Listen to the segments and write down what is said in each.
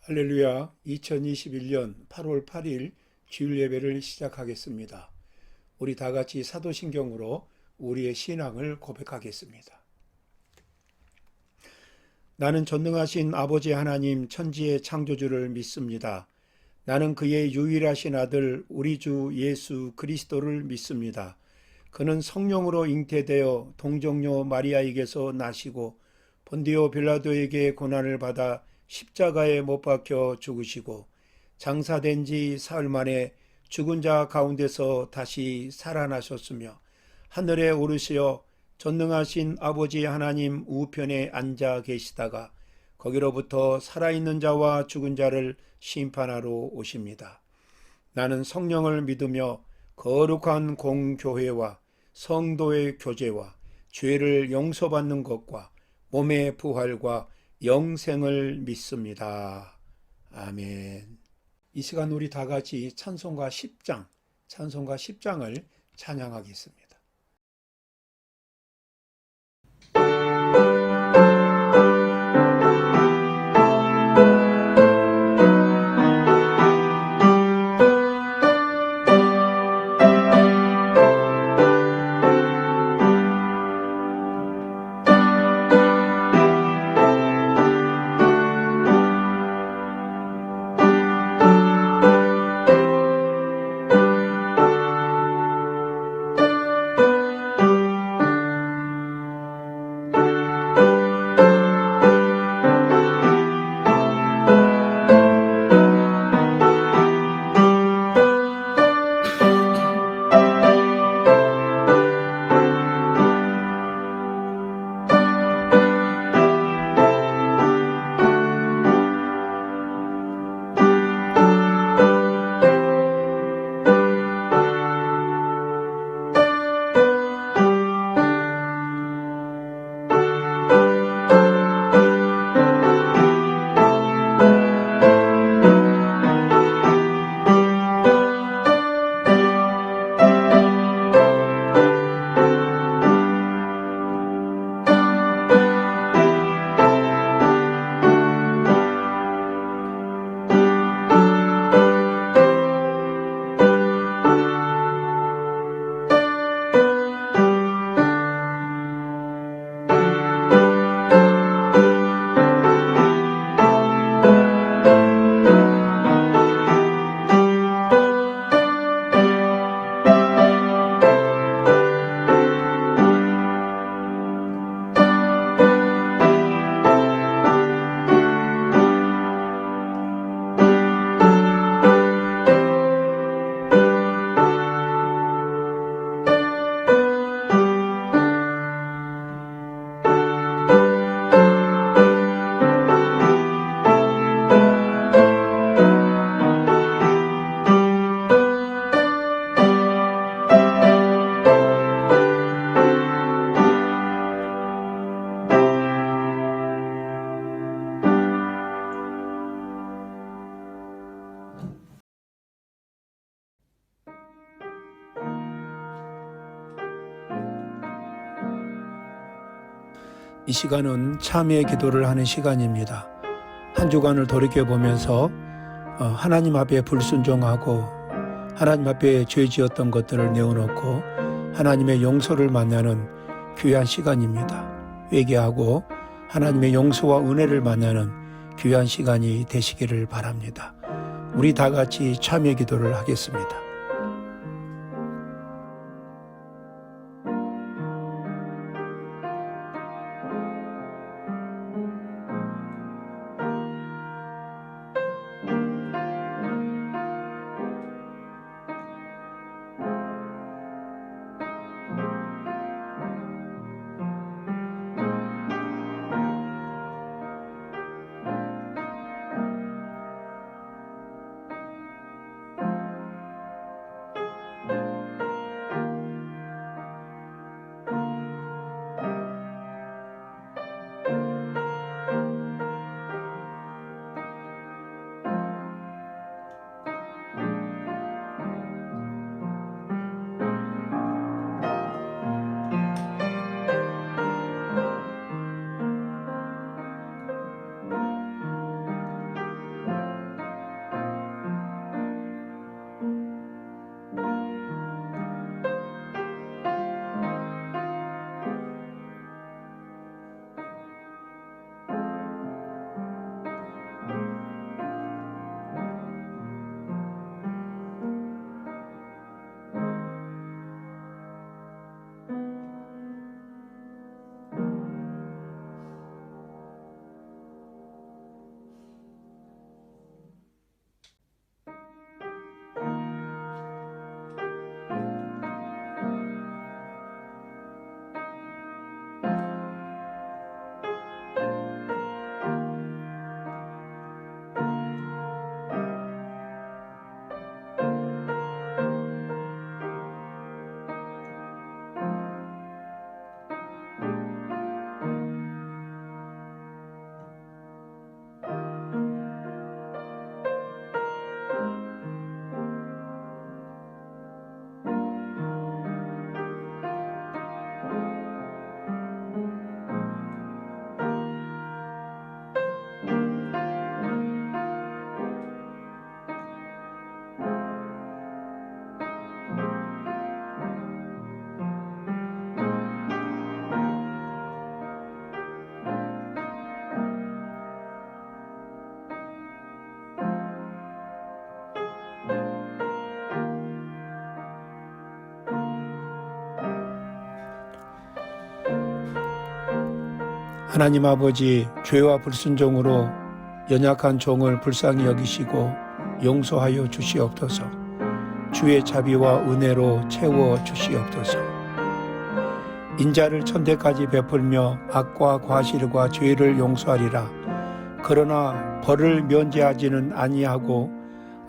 할렐루야, 2021년 8월 8일 주일 예배를 시작하겠습니다. 우리 다 같이 사도신경으로 우리의 신앙을 고백하겠습니다. 나는 전능하신 아버지 하나님 천지의 창조주를 믿습니다. 나는 그의 유일하신 아들 우리 주 예수 그리스도를 믿습니다. 그는 성령으로 잉태되어 동정녀 마리아에게서 나시고 본디오 빌라도에게 고난을 받아 십자가에 못 박혀 죽으시고 장사된 지 사흘 만에 죽은 자 가운데서 다시 살아나셨으며 하늘에 오르시어 전능하신 아버지 하나님 우편에 앉아 계시다가 거기로부터 살아있는 자와 죽은 자를 심판하러 오십니다. 나는 성령을 믿으며 거룩한 공교회와 성도의 교제와 죄를 용서받는 것과 몸의 부활과 영생을 믿습니다. 아멘. 이 시간 우리 다 같이 찬송가 10장을 찬양하겠습니다. 이 시간은 참회의 기도를 하는 시간입니다. 한 주간을 돌이켜보면서 하나님 앞에 불순종하고 하나님 앞에 죄 지었던 것들을 내어놓고 하나님의 용서를 만나는 귀한 시간입니다. 회개하고 하나님의 용서와 은혜를 만나는 귀한 시간이 되시기를 바랍니다. 우리 다 같이 참회 기도를 하겠습니다. 하나님 아버지, 죄와 불순종으로 연약한 종을 불쌍히 여기시고 용서하여 주시옵소서. 주의 자비와 은혜로 채워 주시옵소서. 인자를 천대까지 베풀며 악과 과실과 죄를 용서하리라. 그러나 벌을 면제하지는 아니하고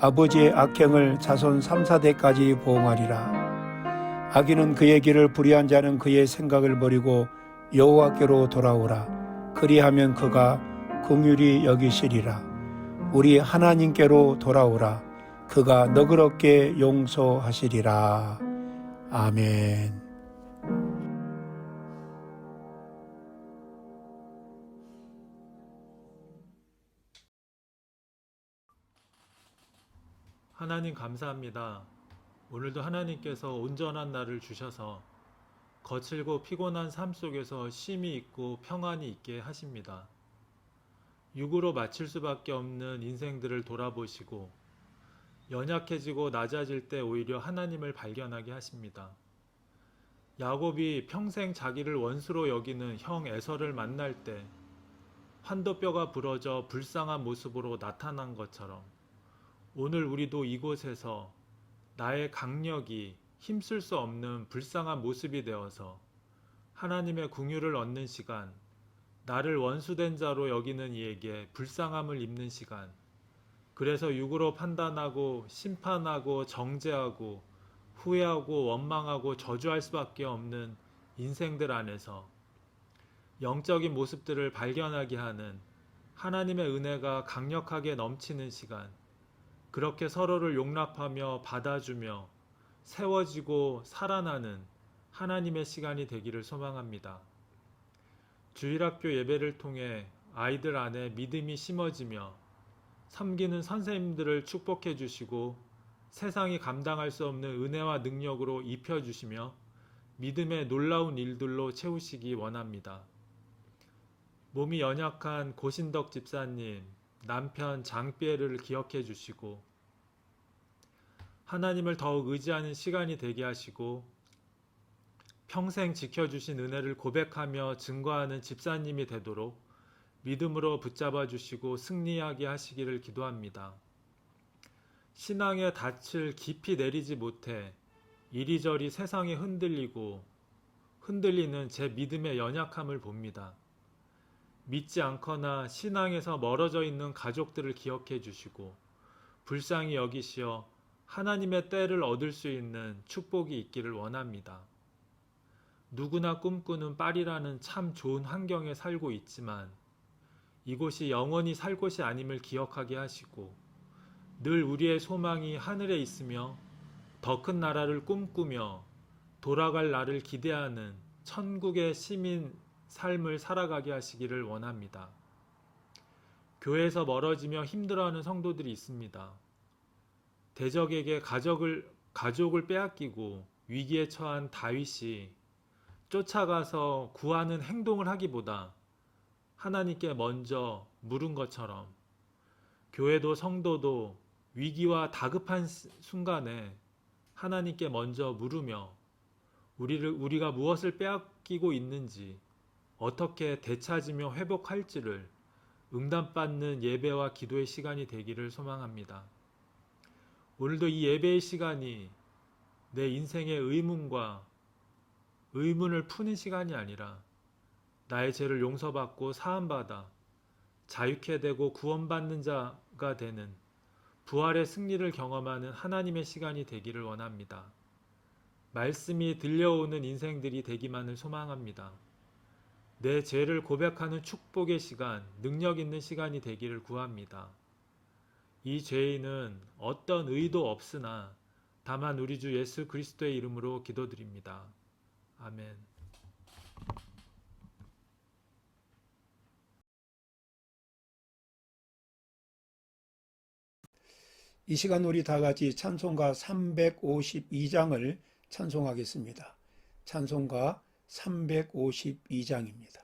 아버지의 악행을 자손 3, 4대까지 보응하리라. 악인은 그의 길을 불의한 자는 그의 생각을 버리고 여호와께로 돌아오라. 그리하면 그가 긍휼히 여기시리라. 우리 하나님께로 돌아오라. 그가 너그럽게 용서하시리라. 아멘. 하나님 감사합니다. 오늘도 하나님께서 온전한 날을 주셔서 거칠고 피곤한 삶 속에서 쉼이 있고 평안이 있게 하십니다. 육으로 마칠 수밖에 없는 인생들을 돌아보시고 연약해지고 낮아질 때 오히려 하나님을 발견하게 하십니다. 야곱이 평생 자기를 원수로 여기는 형 에서를 만날 때 환도뼈가 부러져 불쌍한 모습으로 나타난 것처럼 오늘 우리도 이곳에서 나의 강력이 힘쓸 수 없는 불쌍한 모습이 되어서 하나님의 긍휼을 얻는 시간, 나를 원수된 자로 여기는 이에게 불쌍함을 입는 시간, 그래서 육으로 판단하고 심판하고 정죄하고 후회하고 원망하고 저주할 수밖에 없는 인생들 안에서 영적인 모습들을 발견하게 하는 하나님의 은혜가 강력하게 넘치는 시간, 그렇게 서로를 용납하며 받아주며 세워지고 살아나는 하나님의 시간이 되기를 소망합니다. 주일학교 예배를 통해 아이들 안에 믿음이 심어지며 섬기는 선생님들을 축복해 주시고 세상이 감당할 수 없는 은혜와 능력으로 입혀주시며 믿음의 놀라운 일들로 채우시기 원합니다. 몸이 연약한 고신덕 집사님, 남편 장삐에를 기억해 주시고 하나님을 더욱 의지하는 시간이 되게 하시고 평생 지켜주신 은혜를 고백하며 증거하는 집사님이 되도록 믿음으로 붙잡아 주시고 승리하게 하시기를 기도합니다. 신앙의 닻을 깊이 내리지 못해 이리저리 세상에 흔들리는 제 믿음의 연약함을 봅니다. 믿지 않거나 신앙에서 멀어져 있는 가족들을 기억해 주시고 불쌍히 여기시어 하나님의 때를 얻을 수 있는 축복이 있기를 원합니다. 누구나 꿈꾸는 파리라는 참 좋은 환경에 살고 있지만 이곳이 영원히 살 곳이 아님을 기억하게 하시고 늘 우리의 소망이 하늘에 있으며 더 큰 나라를 꿈꾸며 돌아갈 날을 기대하는 천국의 시민 삶을 살아가게 하시기를 원합니다. 교회에서 멀어지며 힘들어하는 성도들이 있습니다. 대적에게 가족을 빼앗기고 위기에 처한 다윗이 쫓아가서 구하는 행동을 하기보다 하나님께 먼저 물은 것처럼 교회도 성도도 위기와 다급한 순간에 하나님께 먼저 물으며 우리가 무엇을 빼앗기고 있는지 어떻게 되찾으며 회복할지를 응답받는 예배와 기도의 시간이 되기를 소망합니다. 오늘도 이 예배의 시간이 내 인생의 의문을 푸는 시간이 아니라 나의 죄를 용서받고 사함받아 자유케 되고 구원받는 자가 되는 부활의 승리를 경험하는 하나님의 시간이 되기를 원합니다. 말씀이 들려오는 인생들이 되기만을 소망합니다. 내 죄를 고백하는 축복의 시간, 능력 있는 시간이 되기를 구합니다. 이 죄인은 어떤 의도 없으나 다만 우리 주 예수 그리스도의 이름으로 기도드립니다. 아멘. 이 시간 우리 다 같이 찬송가 352장을 찬송하겠습니다. 찬송가 352장입니다.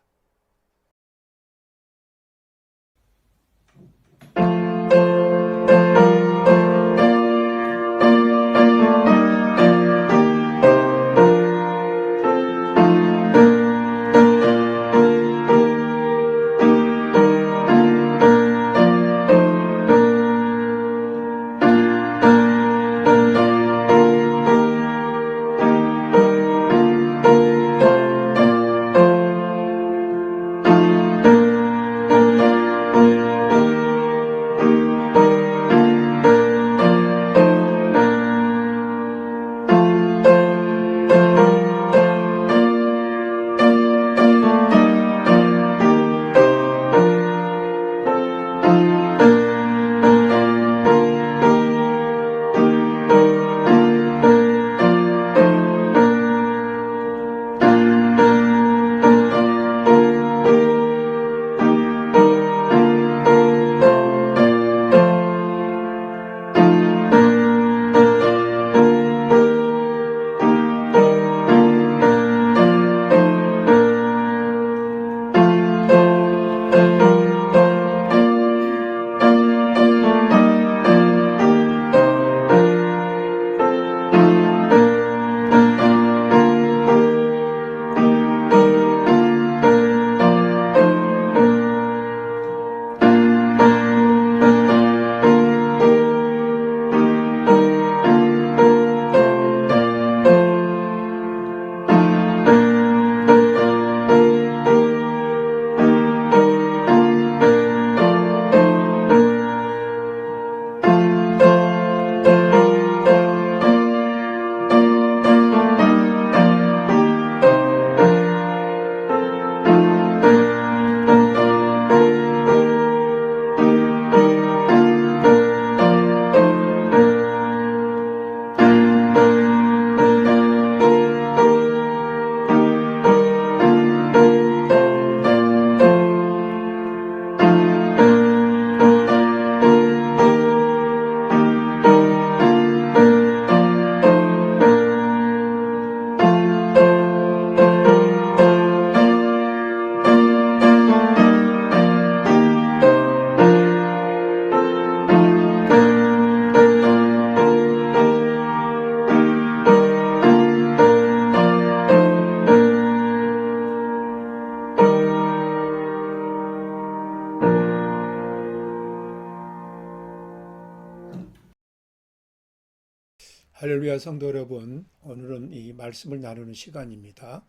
할렐루야 성도 여러분, 오늘은 이 말씀을 나누는 시간입니다.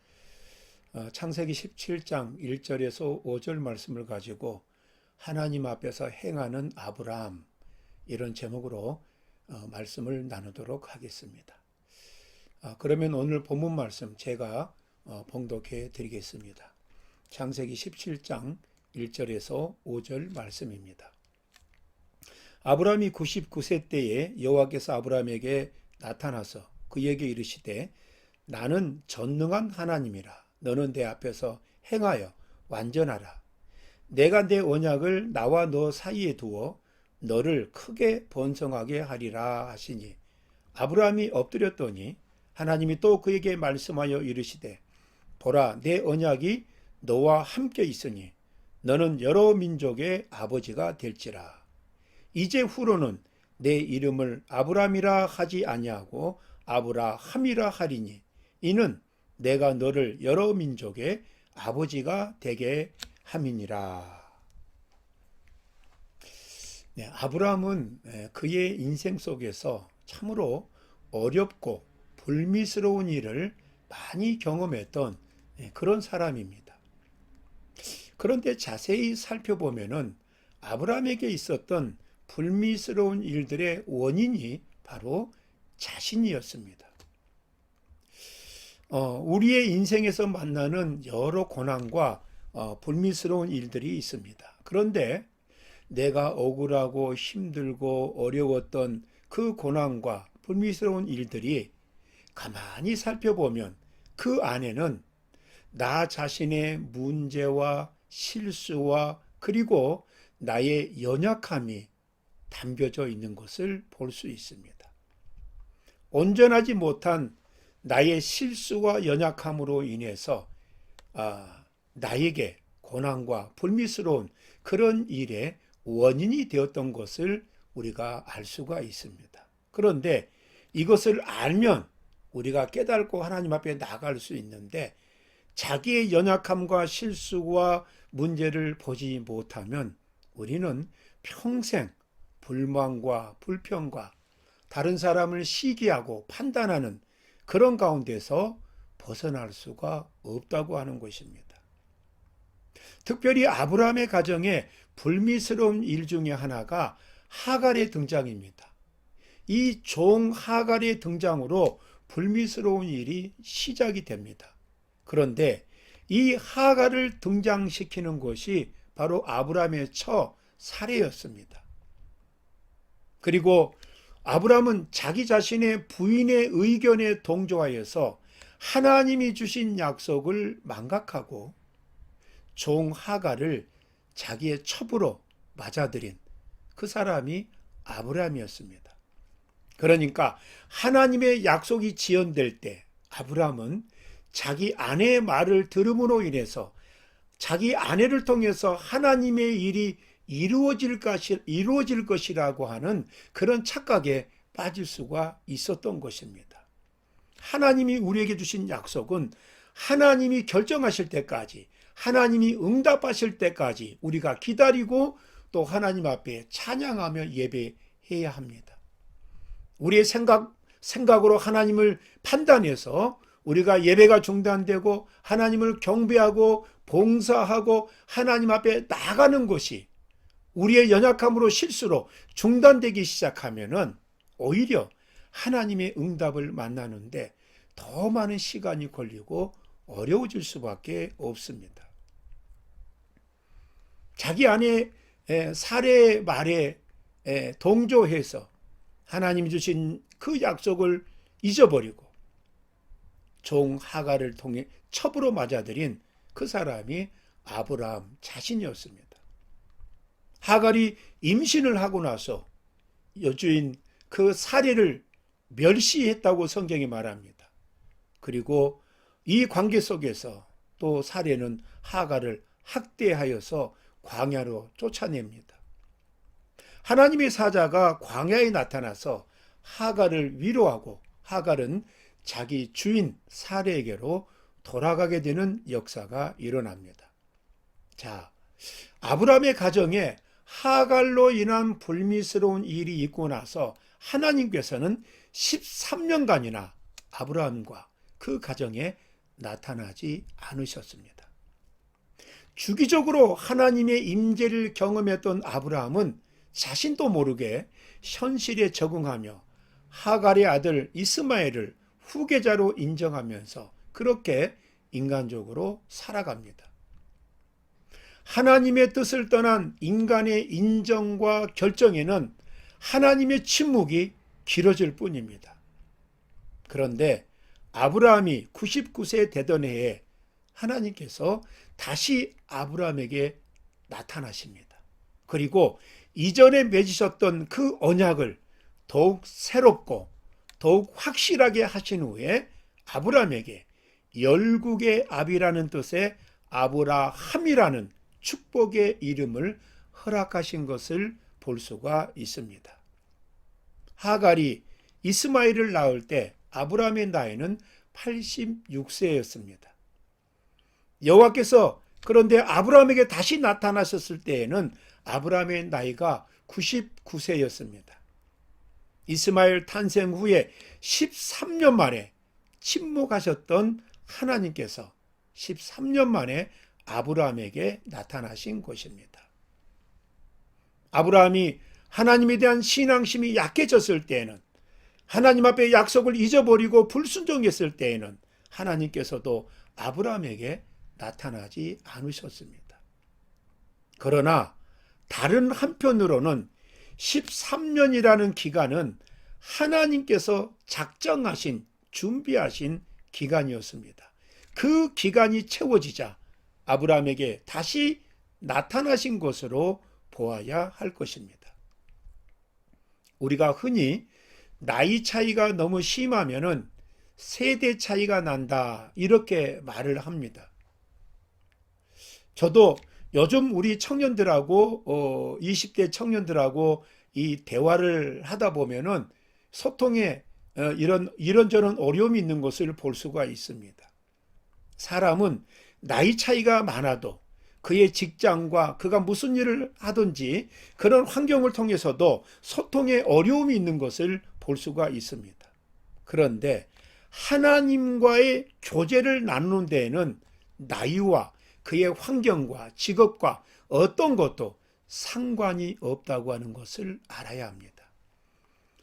창세기 17장 1절에서 5절 말씀을 가지고 하나님 앞에서 행하는 아브라함, 이런 제목으로 말씀을 나누도록 하겠습니다. 그러면 오늘 본문 말씀 제가 봉독해 드리겠습니다. 창세기 17장 1절에서 5절 말씀입니다. 아브라함이 99세 때에 여호와께서 아브라함에게 나타나서 그에게 이르시되 나는 전능한 하나님이라. 너는 내 앞에서 행하여 완전하라. 내가 내 언약을 나와 너 사이에 두어 너를 크게 번성하게 하리라 하시니 아브라함이 엎드렸더니 하나님이 또 그에게 말씀하여 이르시되 보라, 내 언약이 너와 함께 있으니 너는 여러 민족의 아버지가 될지라. 이제 후로는 내 이름을 아브라함이라 하지 아니하고 아브라함이라 하리니 이는 내가 너를 여러 민족의 아버지가 되게 함이니라. 아브라함은 그의 인생 속에서 참으로 어렵고 불미스러운 일을 많이 경험했던 그런 사람입니다. 그런데 자세히 살펴보면은 아브라함에게 있었던 불미스러운 일들의 원인이 바로 자신이었습니다. 우리의 인생에서 만나는 여러 고난과 불미스러운 일들이 있습니다. 그런데 내가 억울하고 힘들고 어려웠던 그 고난과 불미스러운 일들이 가만히 살펴보면 그 안에는 나 자신의 문제와 실수와 그리고 나의 연약함이 담겨져 있는 것을 볼 수 있습니다. 온전하지 못한 나의 실수와 연약함으로 인해서 나에게 고난과 불미스러운 그런 일의 원인이 되었던 것을 우리가 알 수가 있습니다. 그런데 이것을 알면 우리가 깨닫고 하나님 앞에 나갈 수 있는데 자기의 연약함과 실수와 문제를 보지 못하면 우리는 평생 불만과 불평과 다른 사람을 시기하고 판단하는 그런 가운데서 벗어날 수가 없다고 하는 것입니다. 특별히 아브라함의 가정에 불미스러운 일 중에 하나가 하갈의 등장입니다. 이 종 하갈의 등장으로 불미스러운 일이 시작이 됩니다. 그런데 이 하갈을 등장시키는 것이 바로 아브라함의 처 사례였습니다. 그리고 아브라함은 자기 자신의 부인의 의견에 동조하여서 하나님이 주신 약속을 망각하고 종 하갈을 자기의 첩으로 맞아들인 그 사람이 아브라함이었습니다. 그러니까 하나님의 약속이 지연될 때 아브라함은 자기 아내의 말을 들음으로 인해서 자기 아내를 통해서 하나님의 일이 이루어질 것이라고 하는 그런 착각에 빠질 수가 있었던 것입니다. 하나님이 우리에게 주신 약속은 하나님이 결정하실 때까지, 하나님이 응답하실 때까지 우리가 기다리고 또 하나님 앞에 찬양하며 예배해야 합니다. 우리의 생각으로 하나님을 판단해서 우리가 예배가 중단되고 하나님을 경배하고 봉사하고 하나님 앞에 나가는 것이 우리의 연약함으로 실수로 중단되기 시작하면은 오히려 하나님의 응답을 만나는데 더 많은 시간이 걸리고 어려워질 수밖에 없습니다. 자기 아내의 살해의 말에 동조해서 하나님이 주신 그 약속을 잊어버리고 종 하갈을 통해 첩으로 맞아들인 그 사람이 아브라함 자신이었습니다. 하갈이 임신을 하고 나서 여주인 그 사례를 멸시했다고 성경이 말합니다. 그리고 이 관계 속에서 또 사례는 하갈을 학대하여서 광야로 쫓아냅니다. 하나님의 사자가 광야에 나타나서 하갈을 위로하고 하갈은 자기 주인 사례에게로 돌아가게 되는 역사가 일어납니다. 자, 아브라함의 가정에 하갈로 인한 불미스러운 일이 있고 나서 하나님께서는 13년간이나 아브라함과 그 가정에 나타나지 않으셨습니다. 주기적으로 하나님의 임재를 경험했던 아브라함은 자신도 모르게 현실에 적응하며 하갈의 아들 이스마엘을 후계자로 인정하면서 그렇게 인간적으로 살아갑니다. 하나님의 뜻을 떠난 인간의 인정과 결정에는 하나님의 침묵이 길어질 뿐입니다. 그런데 아브라함이 99세 되던 해에 하나님께서 다시 아브라함에게 나타나십니다. 그리고 이전에 맺으셨던 그 언약을 더욱 새롭고 더욱 확실하게 하신 후에 아브라함에게 열국의 아비라는 뜻의 아브라함이라는 축복의 이름을 허락하신 것을 볼 수가 있습니다. 하갈이 이스마엘을 낳을 때 아브라함의 나이는 86세였습니다. 여호와께서 그런데 아브라함에게 다시 나타나셨을 때에는 아브라함의 나이가 99세였습니다. 이스마엘 탄생 후에 13년 만에 침묵하셨던 하나님께서 13년 만에 아브라함에게 나타나신 것입니다. 아브라함이 하나님에 대한 신앙심이 약해졌을 때에는, 하나님 앞에 약속을 잊어버리고 불순종했을 때에는 하나님께서도 아브라함에게 나타나지 않으셨습니다. 그러나 다른 한편으로는 13년이라는 기간은 하나님께서 작정하신, 준비하신 기간이었습니다. 그 기간이 채워지자 아브라함에게 다시 나타나신 것으로 보아야 할 것입니다. 우리가 흔히 나이 차이가 너무 심하면은 세대 차이가 난다, 이렇게 말을 합니다. 저도 요즘 우리 청년들하고 20대 청년들하고 이 대화를 하다 보면은 소통에 이런저런 어려움이 있는 것을 볼 수가 있습니다. 사람은 나이 차이가 많아도 그의 직장과 그가 무슨 일을 하든지 그런 환경을 통해서도 소통에 어려움이 있는 것을 볼 수가 있습니다. 그런데 하나님과의 교제를 나누는 데에는 나이와 그의 환경과 직업과 어떤 것도 상관이 없다고 하는 것을 알아야 합니다.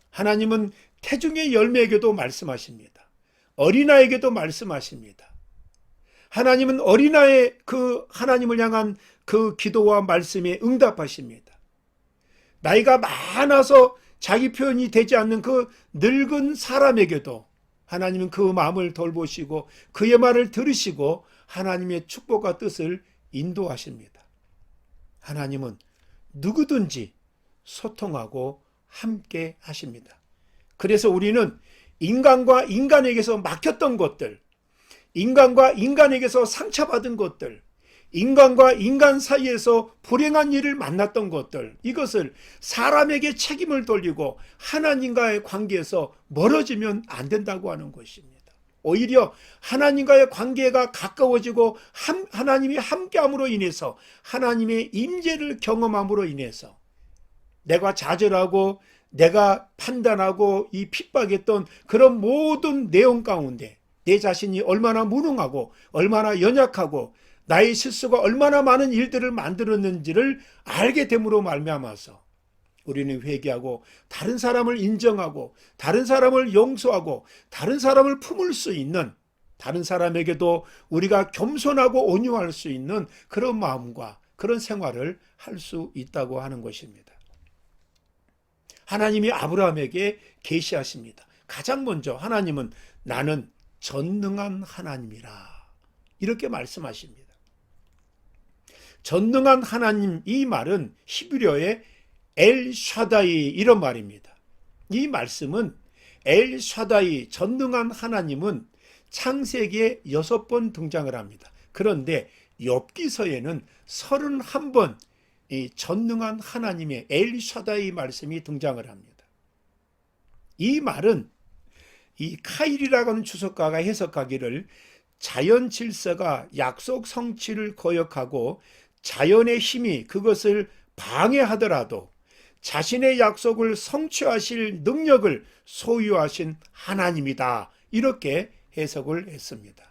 하나님은 태중의 열매에게도 말씀하십니다. 어린아이에게도 말씀하십니다. 하나님은 어린아이의 그 하나님을 향한 그 기도와 말씀에 응답하십니다. 나이가 많아서 자기 표현이 되지 않는 그 늙은 사람에게도 하나님은 그 마음을 돌보시고 그의 말을 들으시고 하나님의 축복과 뜻을 인도하십니다. 하나님은 누구든지 소통하고 함께 하십니다. 그래서 우리는 인간과 인간에게서 막혔던 것들, 인간과 인간에게서 상처받은 것들, 인간과 인간 사이에서 불행한 일을 만났던 것들, 이것을 사람에게 책임을 돌리고 하나님과의 관계에서 멀어지면 안 된다고 하는 것입니다. 오히려 하나님과의 관계가 가까워지고 하나님이 함께함으로 인해서, 하나님의 임재를 경험함으로 인해서 내가 좌절하고 내가 판단하고 이 핍박했던 그런 모든 내용 가운데 내 자신이 얼마나 무능하고 얼마나 연약하고 나의 실수가 얼마나 많은 일들을 만들었는지를 알게 됨으로 말미암아서 우리는 회개하고 다른 사람을 인정하고 다른 사람을 용서하고 다른 사람을 품을 수 있는, 다른 사람에게도 우리가 겸손하고 온유할 수 있는 그런 마음과 그런 생활을 할 수 있다고 하는 것입니다. 하나님이 아브라함에게 계시하십니다. 가장 먼저 하나님은 나는 전능한 하나님이라, 이렇게 말씀하십니다. 전능한 하나님, 이 말은 히브리어의 엘샤다이, 이런 말입니다. 이 말씀은 엘샤다이, 전능한 하나님은 창세기에 6번 등장을 합니다. 그런데 욥기서에는 31번 이 전능한 하나님의 엘샤다이 말씀이 등장을 합니다. 이 말은 이 카일이라고 하는 주석가가 해석하기를 자연 질서가 약속 성취를 거역하고 자연의 힘이 그것을 방해하더라도 자신의 약속을 성취하실 능력을 소유하신 하나님이다. 이렇게 해석을 했습니다.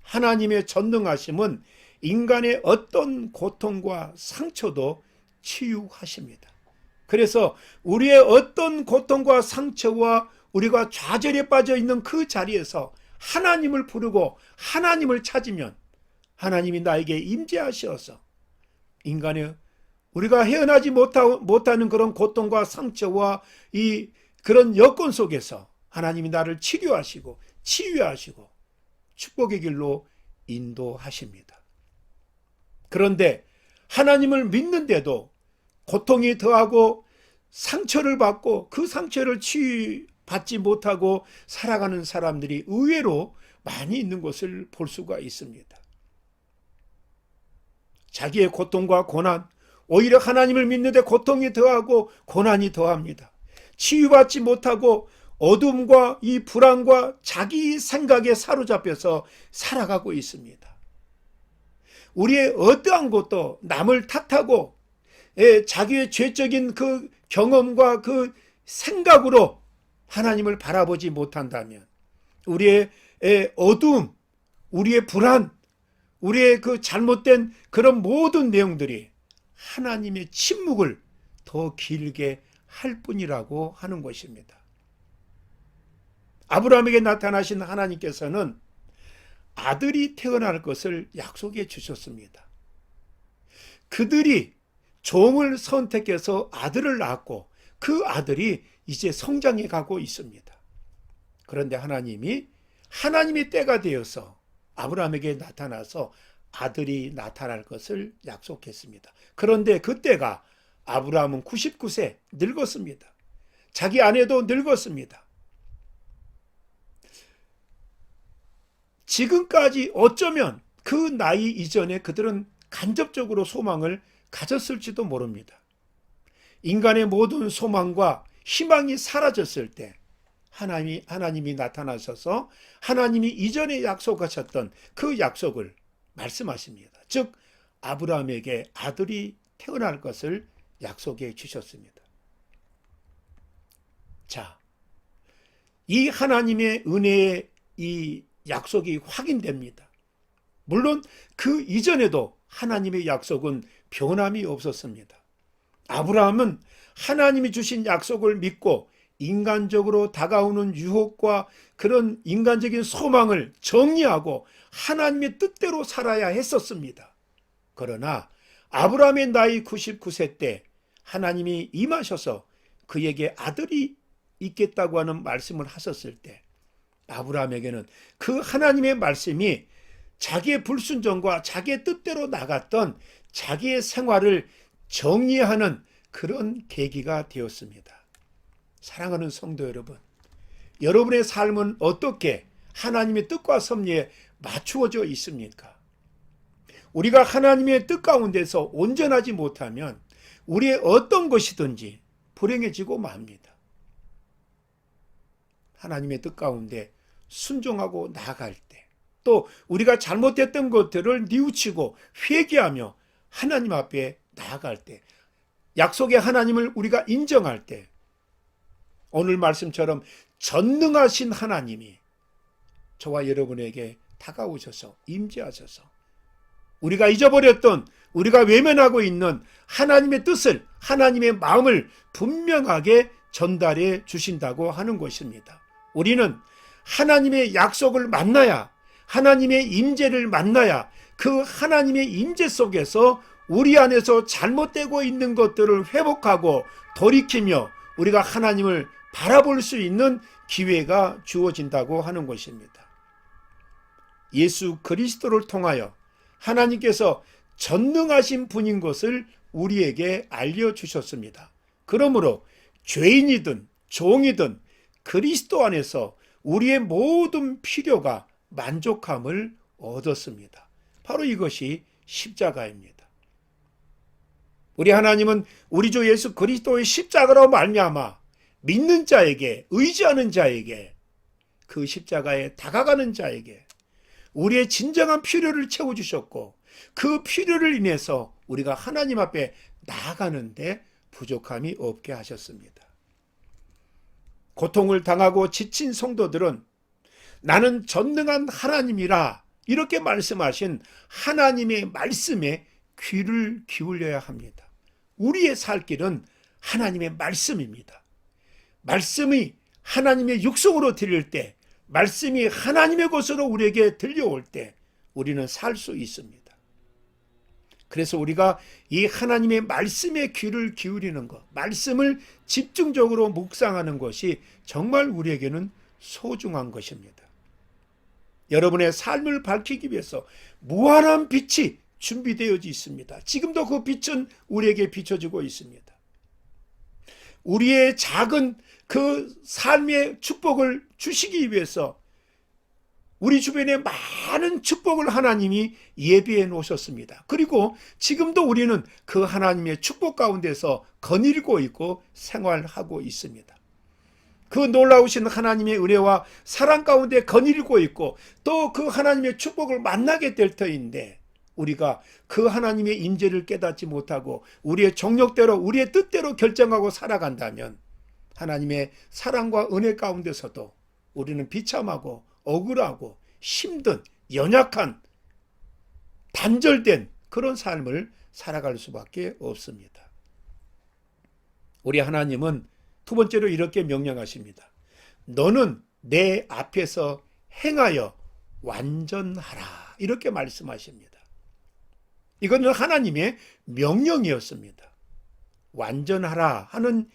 하나님의 전능하심은 인간의 어떤 고통과 상처도 치유하십니다. 그래서 우리의 어떤 고통과 상처와 우리가 좌절에 빠져 있는 그 자리에서 하나님을 부르고 하나님을 찾으면 하나님이 나에게 임재하셔서 인간의 우리가 헤어나지 못하는 그런 고통과 상처와 이 그런 여건 속에서 하나님이 나를 치료하시고 치유하시고 축복의 길로 인도하십니다. 그런데 하나님을 믿는데도 고통이 더하고 상처를 받고 그 상처를 치유받지 못하고 살아가는 사람들이 의외로 많이 있는 것을 볼 수가 있습니다. 자기의 고통과 고난, 오히려 하나님을 믿는데 고통이 더하고 고난이 더합니다. 치유받지 못하고 어둠과 이 불안과 자기 생각에 사로잡혀서 살아가고 있습니다. 우리의 어떠한 것도 남을 탓하고 자기의 죄적인 그 경험과 그 생각으로 하나님을 바라보지 못한다면 우리의 어두움, 우리의 불안, 우리의 그 잘못된 그런 모든 내용들이 하나님의 침묵을 더 길게 할 뿐이라고 하는 것입니다. 아브라함에게 나타나신 하나님께서는 아들이 태어날 것을 약속해 주셨습니다. 그들이 종을 선택해서 아들을 낳았고 그 아들이 이제 성장해 가고 있습니다. 그런데 하나님이 때가 되어서 아브라함에게 나타나서 아들이 나타날 것을 약속했습니다. 그런데 그때가 아브라함은 99세 늙었습니다. 자기 아내도 늙었습니다. 지금까지 어쩌면 그 나이 이전에 그들은 간접적으로 소망을 가졌을지도 모릅니다. 인간의 모든 소망과 희망이 사라졌을 때 하나님이 나타나셔서 하나님이 이전에 약속하셨던 그 약속을 말씀하십니다. 즉 아브라함에게 아들이 태어날 것을 약속해 주셨습니다. 자, 이 하나님의 은혜의 이 약속이 확인됩니다. 물론 그 이전에도 하나님의 약속은 변함이 없었습니다. 아브라함은 하나님이 주신 약속을 믿고 인간적으로 다가오는 유혹과 그런 인간적인 소망을 정리하고 하나님의 뜻대로 살아야 했었습니다. 그러나 아브라함의 나이 99세 때 하나님이 임하셔서 그에게 아들이 있겠다고 하는 말씀을 하셨을 때 아브라함에게는 그 하나님의 말씀이 자기의 불순종과 자기의 뜻대로 나갔던 자기의 생활을 정리하는 그런 계기가 되었습니다. 사랑하는 성도 여러분, 여러분의 삶은 어떻게 하나님의 뜻과 섭리에 맞추어져 있습니까? 우리가 하나님의 뜻 가운데서 온전하지 못하면 우리의 어떤 것이든지 불행해지고 맙니다. 하나님의 뜻 가운데 순종하고 나아갈 때, 또 우리가 잘못했던 것들을 뉘우치고 회개하며 하나님 앞에 나아갈 때, 약속의 하나님을 우리가 인정할 때, 오늘 말씀처럼 전능하신 하나님이 저와 여러분에게 다가오셔서 임재하셔서 우리가 잊어버렸던, 우리가 외면하고 있는 하나님의 뜻을, 하나님의 마음을 분명하게 전달해 주신다고 하는 것입니다. 우리는 하나님의 약속을 만나야, 하나님의 임재를 만나야 그 하나님의 임재 속에서 우리 안에서 잘못되고 있는 것들을 회복하고 돌이키며 우리가 하나님을 바라볼 수 있는 기회가 주어진다고 하는 것입니다. 예수 그리스도를 통하여 하나님께서 전능하신 분인 것을 우리에게 알려주셨습니다. 그러므로 죄인이든 종이든 그리스도 안에서 우리의 모든 필요가 만족함을 얻었습니다. 바로 이것이 십자가입니다. 우리 하나님은 우리 주 예수 그리스도의 십자가로 말미암아 믿는 자에게, 의지하는 자에게, 그 십자가에 다가가는 자에게 우리의 진정한 필요를 채워주셨고 그 필요를 인해서 우리가 하나님 앞에 나아가는데 부족함이 없게 하셨습니다. 고통을 당하고 지친 성도들은 나는 전능한 하나님이라 이렇게 말씀하신 하나님의 말씀에 귀를 기울여야 합니다. 우리의 살 길은 하나님의 말씀입니다. 말씀이 하나님의 육성으로 들릴 때, 말씀이 하나님의 것으로 우리에게 들려올 때 우리는 살 수 있습니다. 그래서 우리가 이 하나님의 말씀에 귀를 기울이는 것, 말씀을 집중적으로 묵상하는 것이 정말 우리에게는 소중한 것입니다. 여러분의 삶을 밝히기 위해서 무한한 빛이 준비되어 있습니다. 지금도 그 빛은 우리에게 비춰지고 있습니다. 우리의 작은 그 삶의 축복을 주시기 위해서 우리 주변에 많은 축복을 하나님이 예비해 놓으셨습니다. 그리고 지금도 우리는 그 하나님의 축복 가운데서 거닐고 있고 생활하고 있습니다. 그 놀라우신 하나님의 은혜와 사랑 가운데 거닐고 있고 또 그 하나님의 축복을 만나게 될 터인데 우리가 그 하나님의 임재를 깨닫지 못하고 우리의 정욕대로 우리의 뜻대로 결정하고 살아간다면 하나님의 사랑과 은혜 가운데서도 우리는 비참하고 억울하고 힘든 연약한 단절된 그런 삶을 살아갈 수밖에 없습니다. 우리 하나님은 두 번째로 이렇게 명령하십니다. 너는 내 앞에서 행하여 완전하라. 이렇게 말씀하십니다. 이거는 하나님의 명령이었습니다. 완전하라 하는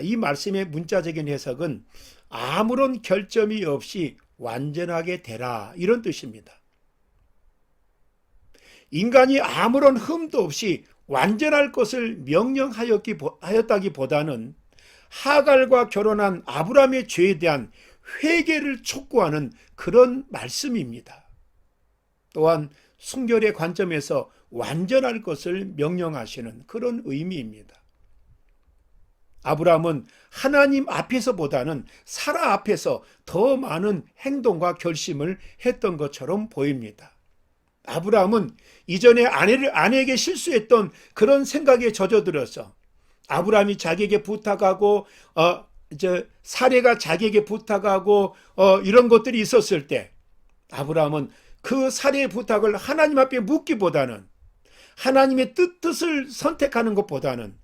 이 말씀의 문자적인 해석은 아무런 결점이 없이 완전하게 되라 이런 뜻입니다. 인간이 아무런 흠도 없이 완전할 것을 명령하였다기보다는 하갈과 결혼한 아브라함의 죄에 대한 회개를 촉구하는 그런 말씀입니다. 또한 순결의 관점에서 완전할 것을 명령하시는 그런 의미입니다. 아브라함은 하나님 앞에서보다는 사라 앞에서 더 많은 행동과 결심을 했던 것처럼 보입니다. 아브라함은 이전에 아내에게 실수했던 그런 생각에 젖어들어서 아브라함이 자기에게 부탁하고 사레가 자기에게 부탁하고 이런 것들이 있었을 때 아브라함은 그 사레의 부탁을 하나님 앞에 묻기보다는 하나님의 뜻을 선택하는 것보다는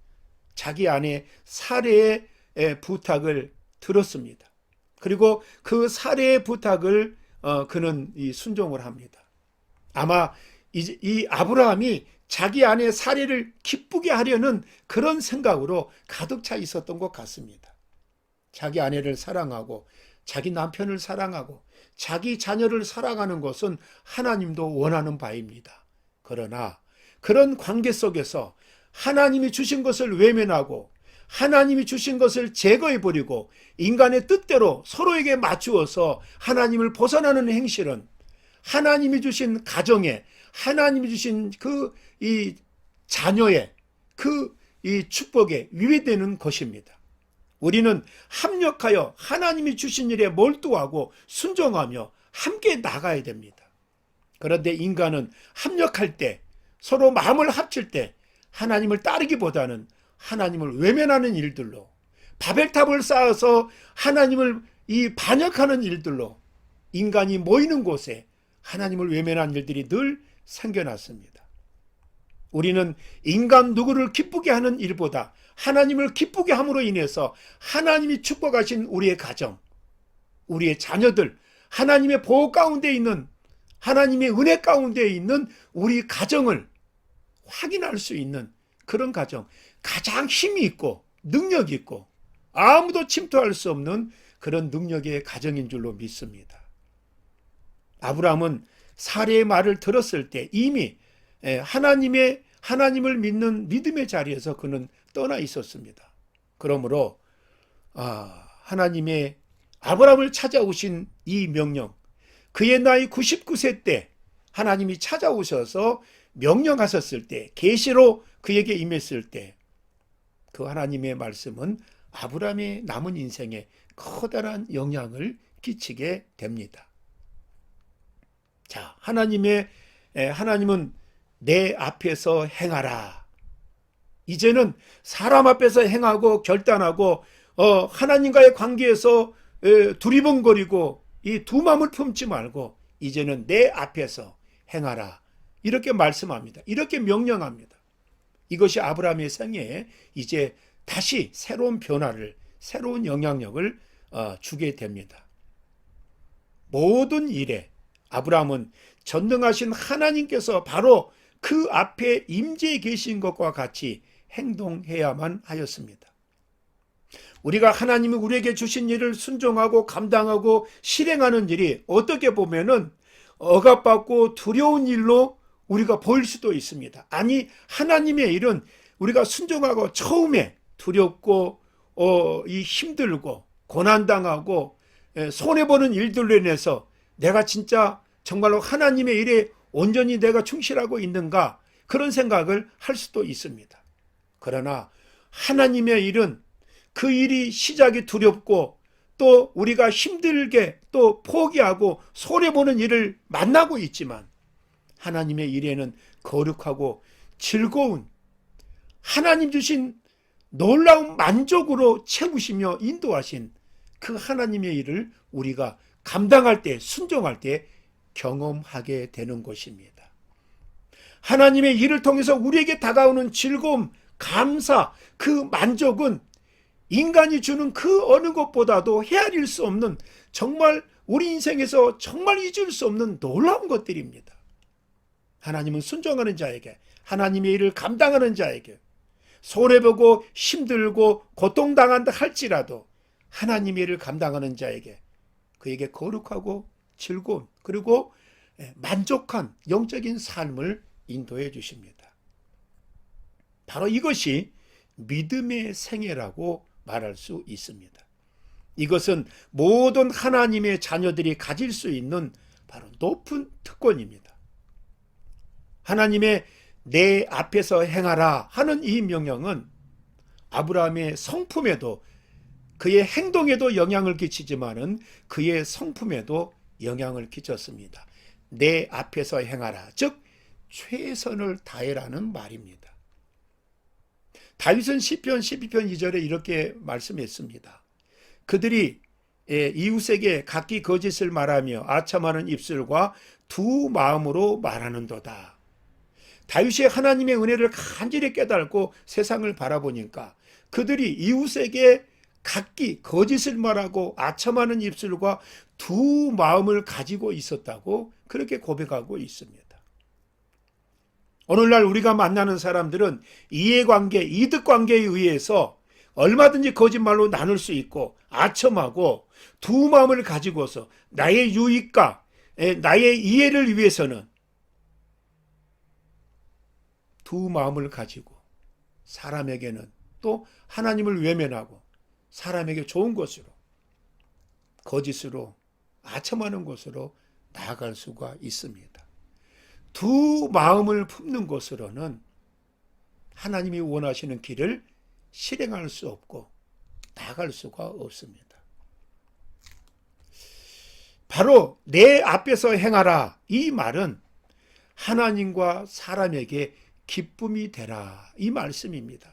자기 아내 사레의 부탁을 들었습니다. 그리고 그 사레의 부탁을 그는 순종을 합니다. 아마 이 아브라함이 자기 아내 사레를 기쁘게 하려는 그런 생각으로 가득 차 있었던 것 같습니다. 자기 아내를 사랑하고 자기 남편을 사랑하고 자기 자녀를 사랑하는 것은 하나님도 원하는 바입니다. 그러나 그런 관계 속에서 하나님이 주신 것을 외면하고 하나님이 주신 것을 제거해버리고 인간의 뜻대로 서로에게 맞추어서 하나님을 벗어나는 행실은 하나님이 주신 가정에 하나님이 주신 이 자녀의 이 축복에 위배되는 것입니다. 우리는 합력하여 하나님이 주신 일에 몰두하고 순종하며 함께 나가야 됩니다. 그런데 인간은 합력할 때 서로 마음을 합칠 때 하나님을 따르기보다는 하나님을 외면하는 일들로 바벨탑을 쌓아서 하나님을 반역하는 일들로 인간이 모이는 곳에 하나님을 외면한 일들이 늘 생겨났습니다. 우리는 인간 누구를 기쁘게 하는 일보다 하나님을 기쁘게 함으로 인해서 하나님이 축복하신 우리의 가정, 우리의 자녀들, 하나님의 보호 가운데 있는 하나님의 은혜 가운데 있는 우리 가정을 확인할 수 있는 그런 가정, 가장 힘이 있고 능력이 있고 아무도 침투할 수 없는 그런 능력의 가정인 줄로 믿습니다. 아브라함은 사레의 말을 들었을 때 이미 하나님을 믿는 믿음의 자리에서 그는 떠나 있었습니다. 그러므로 하나님의 아브라함을 찾아오신 이 명령, 그의 나이 99세 때 하나님이 찾아오셔서 명령하셨을 때, 계시로 그에게 임했을 때 그 하나님의 말씀은 아브라함의 남은 인생에 커다란 영향을 끼치게 됩니다. 자, 하나님은 내 앞에서 행하라. 이제는 사람 앞에서 행하고 결단하고 하나님과의 관계에서 두리번거리고 이 두 마음을 품지 말고 이제는 내 앞에서 행하라. 이렇게 말씀합니다. 이렇게 명령합니다. 이것이 아브라함의 생애에 이제 다시 새로운 변화를, 새로운 영향력을 주게 됩니다. 모든 일에 아브라함은 전능하신 하나님께서 바로 그 앞에 임재해 계신 것과 같이 행동해야만 하였습니다. 우리가 하나님이 우리에게 주신 일을 순종하고 감당하고 실행하는 일이 어떻게 보면은 억압받고 두려운 일로 우리가 보일 수도 있습니다. 아니, 하나님의 일은 우리가 순종하고 처음에 두렵고 힘들고 고난당하고 손해보는 일들로 인해서 내가 진짜 정말로 하나님의 일에 온전히 내가 충실하고 있는가, 그런 생각을 할 수도 있습니다. 그러나 하나님의 일은 그 일이 시작이 두렵고 또 우리가 힘들게 또 포기하고 손해보는 일을 만나고 있지만 하나님의 일에는 거룩하고 즐거운 하나님 주신 놀라운 만족으로 채우시며 인도하신 그 하나님의 일을 우리가 감당할 때, 순종할 때 경험하게 되는 것입니다. 하나님의 일을 통해서 우리에게 다가오는 즐거움, 감사, 그 만족은 인간이 주는 그 어느 것보다도 헤아릴 수 없는, 정말 우리 인생에서 정말 잊을 수 없는 놀라운 것들입니다. 하나님은 순종하는 자에게, 하나님의 일을 감당하는 자에게 손해보고 힘들고 고통당한다 할지라도 하나님의 일을 감당하는 자에게 그에게 거룩하고 즐거운 그리고 만족한 영적인 삶을 인도해 주십니다. 바로 이것이 믿음의 생애라고 말할 수 있습니다. 이것은 모든 하나님의 자녀들이 가질 수 있는 바로 높은 특권입니다. 하나님의 내 앞에서 행하라 하는 이 명령은 아브라함의 성품에도, 그의 행동에도 영향을 끼치지만은 그의 성품에도 영향을 끼쳤습니다. 내 앞에서 행하라, 즉 최선을 다해라는 말입니다. 다윗은 시편 12편 2절에 이렇게 말씀했습니다. 그들이 이웃에게 각기 거짓을 말하며 아첨하는 입술과 두 마음으로 말하는도다. 다윗이 하나님의 은혜를 간절히 깨닫고 세상을 바라보니까 그들이 이웃에게 각기 거짓을 말하고 아첨하는 입술과 두 마음을 가지고 있었다고 그렇게 고백하고 있습니다. 오늘날 우리가 만나는 사람들은 이해관계, 이득관계에 의해서 얼마든지 거짓말로 나눌 수 있고 아첨하고 두 마음을 가지고서 나의 유익과 나의 이해를 위해서는 두 마음을 가지고 사람에게는 또 하나님을 외면하고 사람에게 좋은 것으로, 거짓으로, 아첨하는 것으로 나아갈 수가 있습니다. 두 마음을 품는 것으로는 하나님이 원하시는 길을 실행할 수 없고 나아갈 수가 없습니다. 바로 내 앞에서 행하라, 이 말은 하나님과 사람에게 기쁨이 되라, 이 말씀입니다.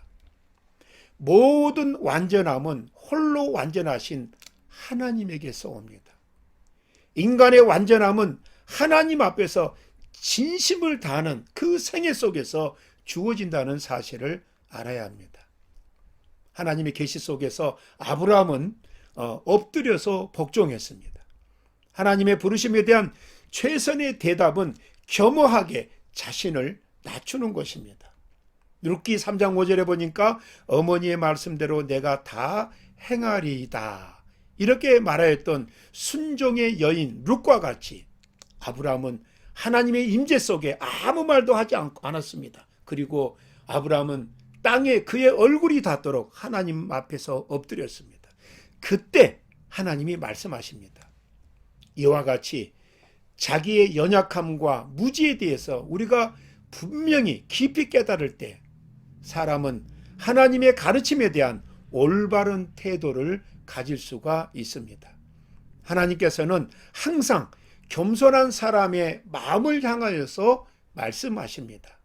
모든 완전함은 홀로 완전하신 하나님에게서 옵니다. 인간의 완전함은 하나님 앞에서 진심을 다하는 그 생애 속에서 주어진다는 사실을 알아야 합니다. 하나님의 계시 속에서 아브라함은 엎드려서 복종했습니다. 하나님의 부르심에 대한 최선의 대답은 겸허하게 자신을 낮추는 것입니다. 룻기 3장 5절에 보니까 어머니의 말씀대로 내가 다 행하리이다, 이렇게 말하였던 순종의 여인 룻과 같이 아브라함은 하나님의 임재 속에 아무 말도 하지 않았습니다. 그리고 아브라함은 땅에 그의 얼굴이 닿도록 하나님 앞에서 엎드렸습니다. 그때 하나님이 말씀하십니다. 이와 같이 자기의 연약함과 무지에 대해서 우리가 분명히 깊이 깨달을 때 사람은 하나님의 가르침에 대한 올바른 태도를 가질 수가 있습니다. 하나님께서는 항상 겸손한 사람의 마음을 향하여서 말씀하십니다.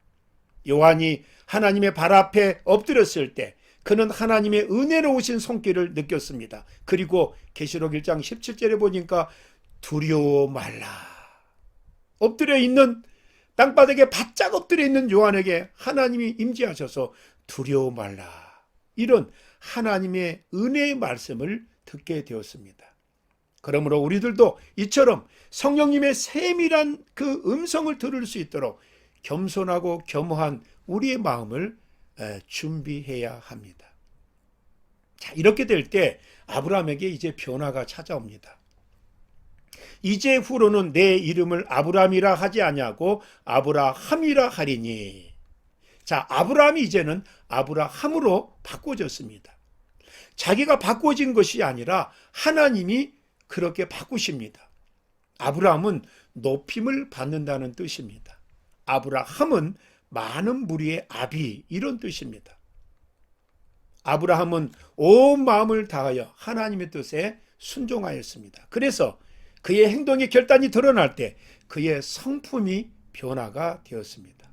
요한이 하나님의 발 앞에 엎드렸을 때 그는 하나님의 은혜로우신 손길을 느꼈습니다. 그리고 계시록 1장 17절에 보니까 두려워 말라. 엎드려 있는, 땅바닥에 바짝 엎드려 있는 요한에게 하나님이 임재하셔서 두려워 말라. 이런 하나님의 은혜의 말씀을 듣게 되었습니다. 그러므로 우리들도 이처럼 성령님의 세밀한 그 음성을 들을 수 있도록 겸손하고 겸허한 우리의 마음을 준비해야 합니다. 자, 이렇게 될 때 아브라함에게 이제 변화가 찾아옵니다. 이제 후로는 내 이름을 아브라함이라 하지 아니하고 아브라함이라 하리니. 자, 아브라함이 이제는 아브라함으로 바꿔졌습니다. 자기가 바꿔진 것이 아니라 하나님이 그렇게 바꾸십니다. 아브라함은 높임을 받는다는 뜻입니다. 아브라함은 많은 무리의 아비, 이런 뜻입니다. 아브라함은 온 마음을 다하여 하나님의 뜻에 순종하였습니다. 그래서 그의 행동의 결단이 드러날 때 그의 성품이 변화가 되었습니다.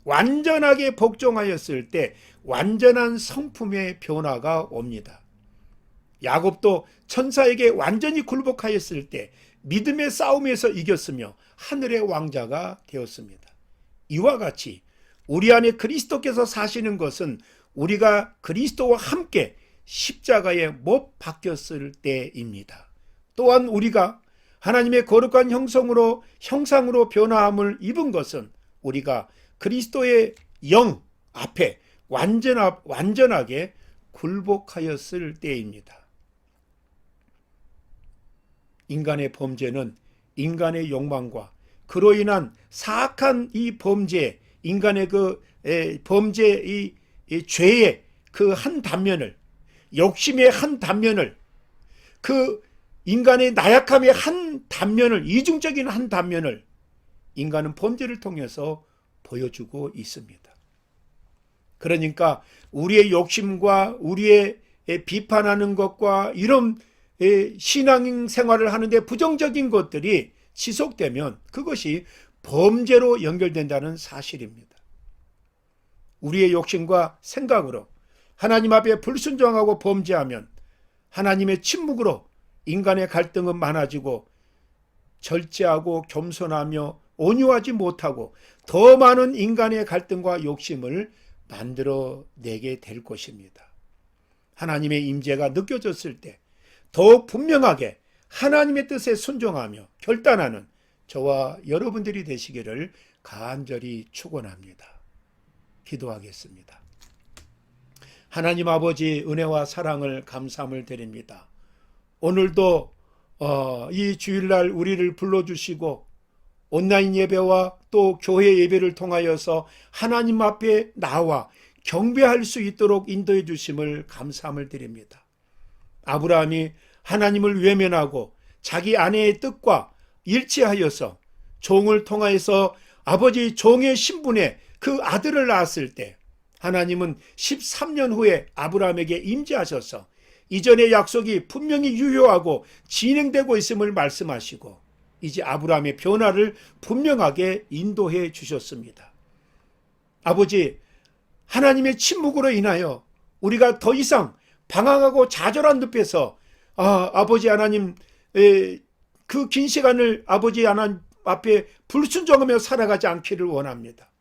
완전하게 복종하였을 때 완전한 성품의 변화가 옵니다. 야곱도 천사에게 완전히 굴복하였을 때 믿음의 싸움에서 이겼으며 하늘의 왕자가 되었습니다. 이와 같이 우리 안에 그리스도께서 사시는 것은 우리가 그리스도와 함께 십자가에 못 박혔을 때입니다. 또한 우리가 하나님의 거룩한 형상으로 변화함을 입은 것은 우리가 그리스도의 영 앞에 완전하게 굴복하였을 때입니다. 인간의 범죄는 인간의 욕망과 그로 인한 사악한 이 범죄, 인간의 그 범죄 이 죄의 그 한 단면을, 욕심의 한 단면을, 그 인간의 나약함의 한 단면을, 이중적인 한 단면을 인간은 범죄를 통해서 보여주고 있습니다. 그러니까 우리의 욕심과 우리의 비판하는 것과 이런 신앙 생활을 하는데 부정적인 것들이 지속되면 그것이 범죄로 연결된다는 사실입니다. 우리의 욕심과 생각으로 하나님 앞에 불순종하고 범죄하면 하나님의 침묵으로 인간의 갈등은 많아지고 절제하고 겸손하며 온유하지 못하고 더 많은 인간의 갈등과 욕심을 만들어내게 될 것입니다. 하나님의 임재가 느껴졌을 때 더욱 분명하게 하나님의 뜻에 순종하며 결단하는 저와 여러분들이 되시기를 간절히 축원합니다. 기도하겠습니다. 하나님 아버지, 은혜와 사랑을 감사함을 드립니다. 오늘도 이 주일날 우리를 불러주시고 온라인 예배와 또 교회 예배를 통하여서 하나님 앞에 나와 경배할 수 있도록 인도해 주심을 감사함을 드립니다. 아브라함이 하나님을 외면하고 자기 아내의 뜻과 일치하여서 종을 통하여서 아버지 종의 신분에 그 아들을 낳았을 때 하나님은 13년 후에 아브라함에게 임재하셔서 이전의 약속이 분명히 유효하고 진행되고 있음을 말씀하시고 이제 아브라함의 변화를 분명하게 인도해 주셨습니다. 아버지, 하나님의 침묵으로 인하여 우리가 더 이상 방황하고 좌절한 늪에서 아버지 하나님 그 긴 시간을 아버지 하나님 앞에 불순종하며 살아가지 않기를 원합니다.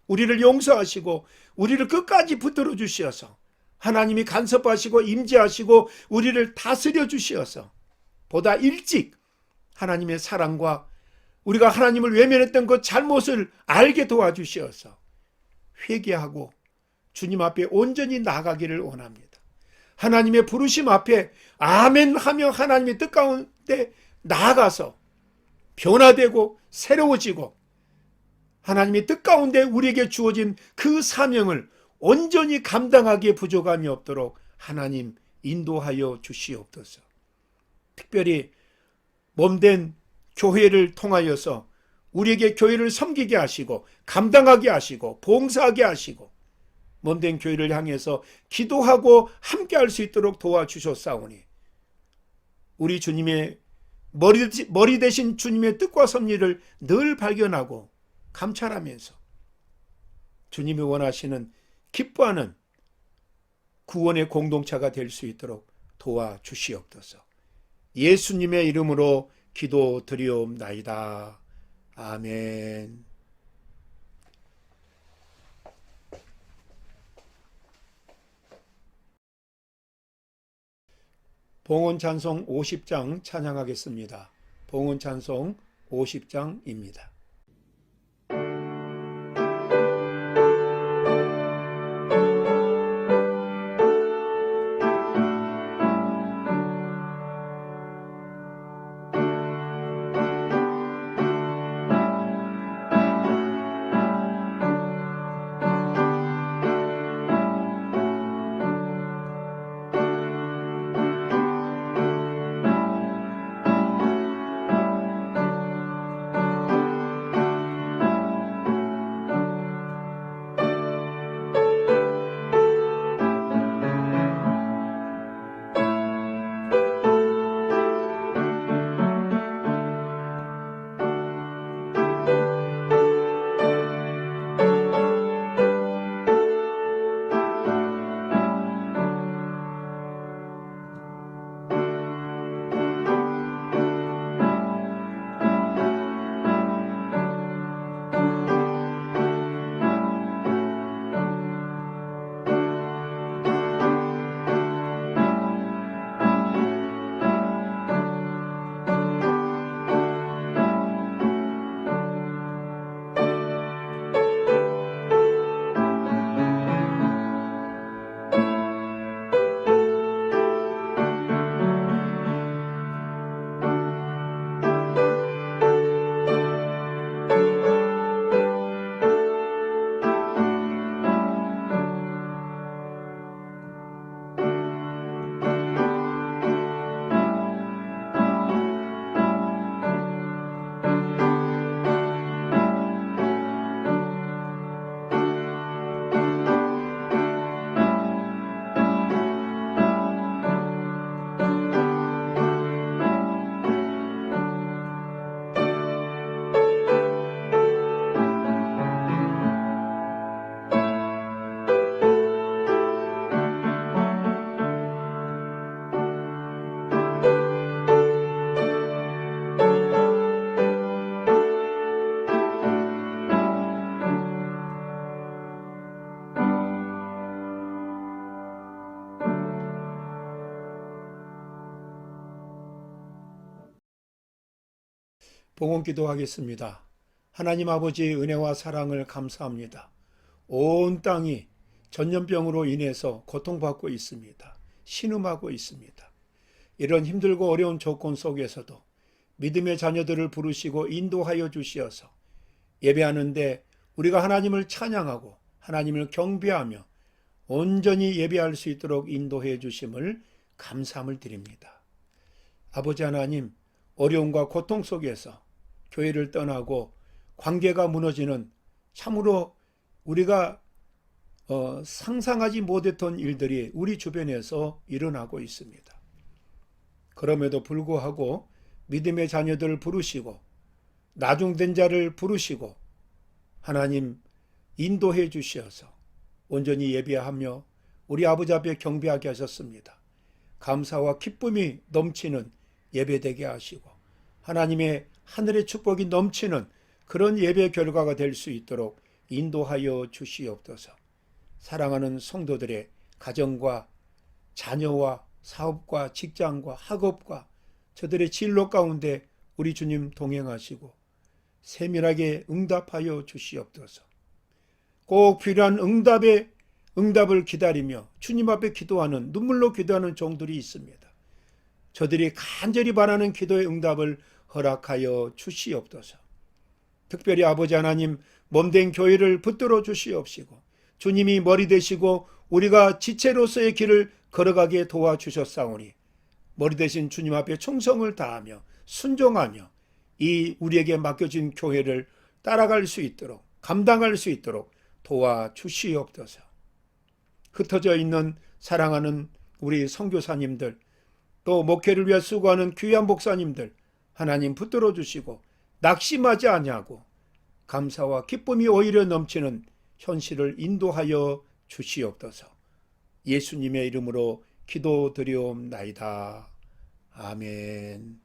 우리를 용서하시고 우리를 끝까지 붙들어 주시어서 하나님이 간섭하시고 임재하시고 우리를 다스려 주시어서 보다 일찍 하나님의 사랑과 우리가 하나님을 외면했던 그 잘못을 알게 도와주시어서 회개하고 주님 앞에 온전히 나아가기를 원합니다. 하나님의 부르심 앞에 아멘 하며 하나님의 뜻 가운데 나아가서 변화되고 새로워지고 하나님의 뜻 가운데 우리에게 주어진 그 사명을 온전히 감당하기에 부족함이 없도록 하나님 인도하여 주시옵소서. 특별히 몸된 교회를 통하여서 우리에게 교회를 섬기게 하시고 감당하게 하시고 봉사하게 하시고 몸된 교회를 향해서 기도하고 함께할 수 있도록 도와주셨사오니 우리 주님의 머리 대신 주님의 뜻과 섭리를 늘 발견하고 감찰하면서 주님이 원하시는 기뻐하는 구원의 공동체가 될 수 있도록 도와주시옵소서. 예수님의 이름으로 기도드리옵나이다. 아멘. 봉헌 찬송 50장 찬양하겠습니다. 봉헌 찬송 50장입니다. 봉헌 기도하겠습니다. 하나님 아버지의 은혜와 사랑을 감사합니다. 온 땅이 전염병으로 인해서 고통받고 있습니다. 신음하고 있습니다. 이런 힘들고 어려운 조건 속에서도 믿음의 자녀들을 부르시고 인도하여 주시어서 예배하는데 우리가 하나님을 찬양하고 하나님을 경배하며 온전히 예배할 수 있도록 인도해 주심을 감사함을 드립니다. 아버지 하나님, 어려움과 고통 속에서 교회를 떠나고 관계가 무너지는 참으로 우리가 상상하지 못했던 일들이 우리 주변에서 일어나고 있습니다. 그럼에도 불구하고 믿음의 자녀들을 부르시고 나중된 자를 부르시고 하나님 인도해 주시어서 온전히 예배하며 우리 아버지 앞에 경배하게 하셨습니다. 감사와 기쁨이 넘치는 예배되게 하시고 하나님의 하늘의 축복이 넘치는 그런 예배 결과가 될 수 있도록 인도하여 주시옵소서. 사랑하는 성도들의 가정과 자녀와 사업과 직장과 학업과 저들의 진로 가운데 우리 주님 동행하시고 세밀하게 응답하여 주시옵소서. 꼭 필요한 응답을 기다리며 주님 앞에 기도하는 눈물로 기도하는 종들이 있습니다. 저들이 간절히 바라는 기도의 응답을 허락하여 주시옵소서. 특별히 아버지 하나님 몸된 교회를 붙들어 주시옵시고 주님이 머리 되시고 우리가 지체로서의 길을 걸어가게 도와주셨사오니 머리 되신 주님 앞에 충성을 다하며 순종하며 이 우리에게 맡겨진 교회를 따라갈 수 있도록 감당할 수 있도록 도와주시옵소서. 흩어져 있는 사랑하는 우리 선교사님들 또 목회를 위해 수고하는 귀한 목사님들 하나님 붙들어 주시고 낙심하지 아니하고 감사와 기쁨이 오히려 넘치는 현실을 인도하여 주시옵소서. 예수님의 이름으로 기도드리옵나이다. 아멘.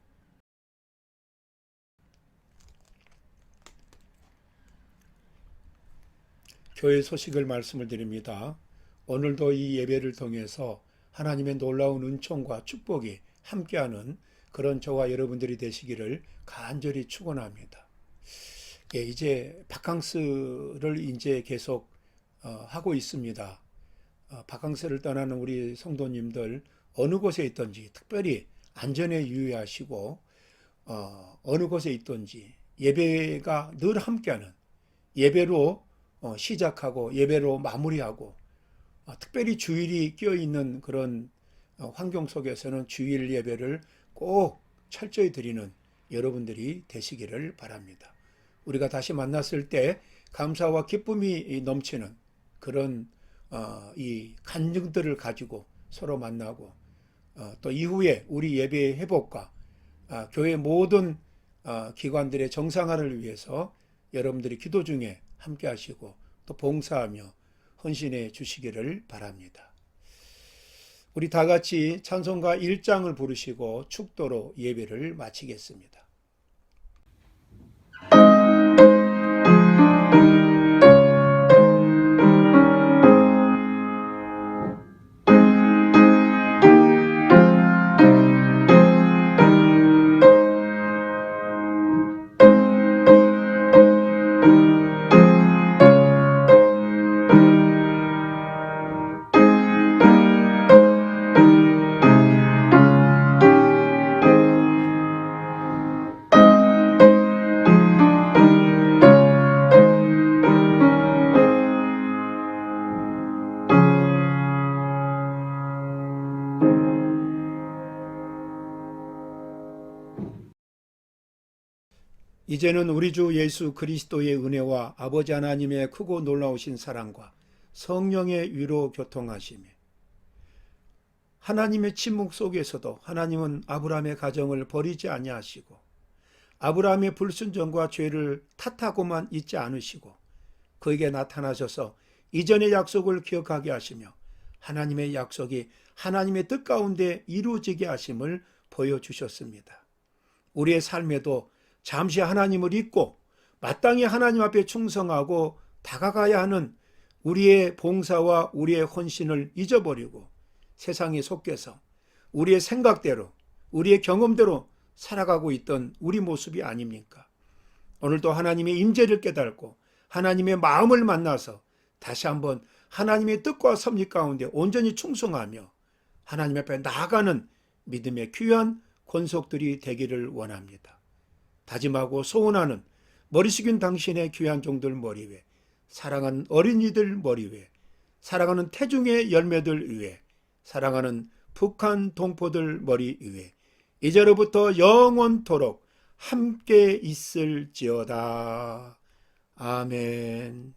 교회 소식을 말씀을 드립니다. 오늘도 이 예배를 통해서 하나님의 놀라운 은총과 축복이 함께하는 그런 저와 여러분들이 되시기를 간절히 축원합니다. 예, 이제 바캉스를 이제 계속 하고 있습니다. 바캉스를 떠나는 우리 성도님들 어느 곳에 있든지 특별히 안전에 유의하시고 어느 곳에 있든지 예배가 늘 함께하는 예배로 시작하고 예배로 마무리하고 특별히 주일이 끼어있는 그런 환경 속에서는 주일 예배를 꼭 철저히 드리는 여러분들이 되시기를 바랍니다. 우리가 다시 만났을 때 감사와 기쁨이 넘치는 그런 이 간증들을 가지고 서로 만나고 또 이후에 우리 예배의 회복과 교회 모든 기관들의 정상화를 위해서 여러분들이 기도 중에 함께 하시고 또 봉사하며 헌신해 주시기를 바랍니다. 우리 다 같이 찬송가 1장을 부르시고 축도로 예배를 마치겠습니다. 이제는 우리 주 예수 그리스도의 은혜와 아버지 하나님의 크고 놀라우신 사랑과 성령의 위로 교통하심에 하나님의 침묵 속에서도 하나님은 아브라함의 가정을 버리지 아니하시고 아브라함의 불순종과 죄를 탓하고만 있지 않으시고 그에게 나타나셔서 이전의 약속을 기억하게 하시며 하나님의 약속이 하나님의 뜻 가운데 이루어지게 하심을 보여주셨습니다. 우리의 삶에도 잠시 하나님을 잊고 마땅히 하나님 앞에 충성하고 다가가야 하는 우리의 봉사와 우리의 헌신을 잊어버리고 세상에 속해서 우리의 생각대로 우리의 경험대로 살아가고 있던 우리 모습이 아닙니까? 오늘도 하나님의 임재를 깨닫고 하나님의 마음을 만나서 다시 한번 하나님의 뜻과 섭리 가운데 온전히 충성하며 하나님 앞에 나아가는 믿음의 귀한 권속들이 되기를 원합니다. 다짐하고 소원하는 머리 숙인 당신의 귀한 종들 머리 위에 사랑하는 어린이들 머리 위에 사랑하는 태중의 열매들 위에 사랑하는 북한 동포들 머리 위에 이제로부터 영원토록 함께 있을지어다. 아멘.